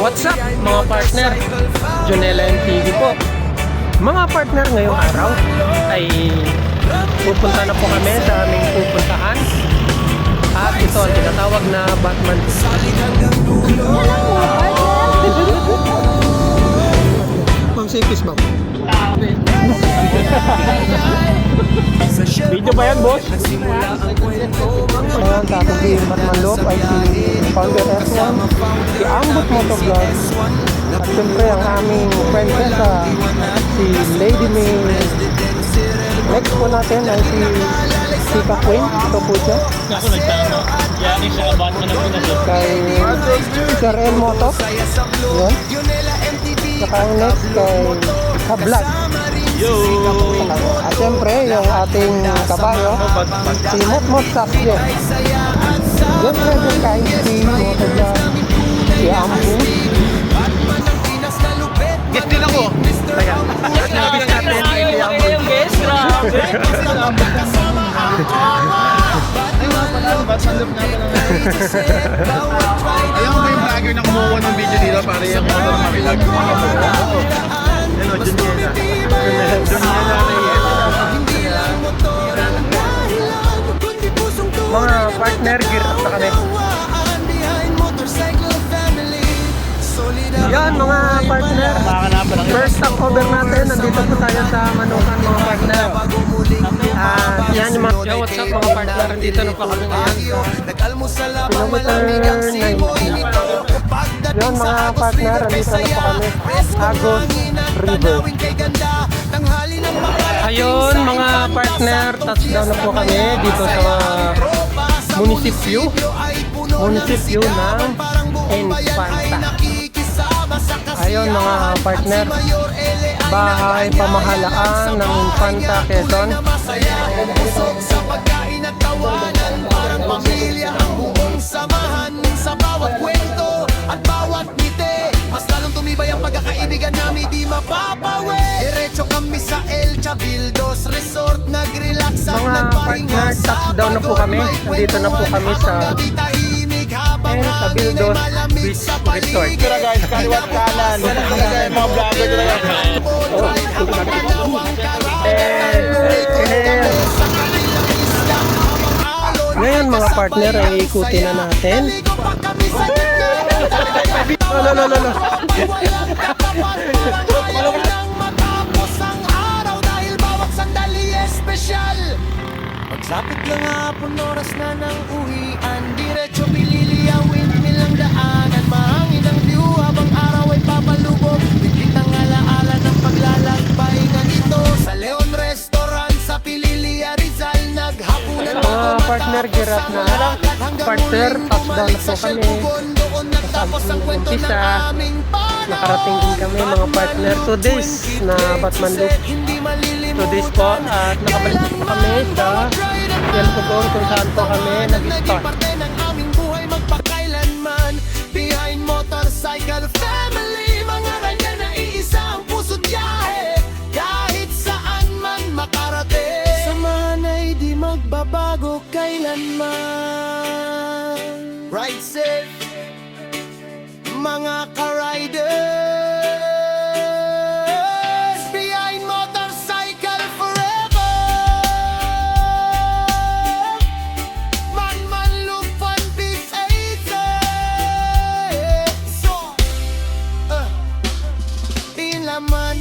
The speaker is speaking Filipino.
What's up mga partner? Jonella MTV po. Mga partner, ngayong araw ay pupunta na po kami sa aming pupuntahan. At ito ang tinatawag na Batman. Ma'am, sikis ma'am. Video ba yan, boss? Ayan, tapos si Batman Lop ay si Founder S1, si Ambot Motovlog, at siyempre ang aming prinsesa, si Lady May. Next po natin ay si Sika Queen. Ito po siya. Ako nagtama. Yan yung siya Batman na pinasok. Kay Sir El Moto. Yan. Saka ang next kay Kablag. Yo! At siyempre yung ating kabayo, si Motmot Sasje. Siyempre yung kay si Motovlog, si Ambu. Guest din ako. Ayan. Sinabi na natin si Ambu. Alam mo ba yung vlogger na kumuha ng video dito para yung motor makilag? Hello, Juniela. Mga partner, gear up na kami. Yan mga partner, first stopover natin. Nandito po tayo sa Manukan mga partner. Yan yung mga... Yo, what's up mga partner? Nandito na po kami ngayon sa kilometer 90. Yan mga partner, nandito na po kami Agos River. Ayun mga partner, touchdown na po kami dito sa munisipyo ng Infanta. Ayun mga partner, bahay pamahalaan ng Infanta, Quezon. Sa pagkain at tawanan, parang pamilya ang buong samahan. Sa bawat kwento at bawat ngiti, mas lalong tumibay ang pagkakaibigan namin di mapapawi. Diretso kami sa El Chabildos Resort, nag-relax at Mga nagpahinga. partner, touchdown na po kami. Nandito na po kami sa El Chabildos Beach Resort. Tara guys, kaliwat kanan. Mga vlogger talaga. Ngayon mga partner ay ikutin na natin. Lolo. Pagsapit lang hapon, oras na ng uwian, diretso pililiyawin, nilang daanan. Mahangin ang view habang araw ay papalubog. Bigit ang alaala ng paglalakbay na ito sa Leon Restaurant sa Pililia, Rizal. Naghapunan Mga partner, girap na. Partner, touchdown na po kami. Kasama ng umpisa. Nakarating din kami mga partner. 2 days na Batman Loop. 2 days po. At nakabalik po kami sa Yan po kung saan po kami nag-start. Behind motorcycle family, mga kanya na iisa ang puso't yahe. Kahit saan man makarating, samahan ay di magbabago kailanman. Ride safe, mga ka-riders. Behind motorcycle forever. Man lupan peace so, in laman.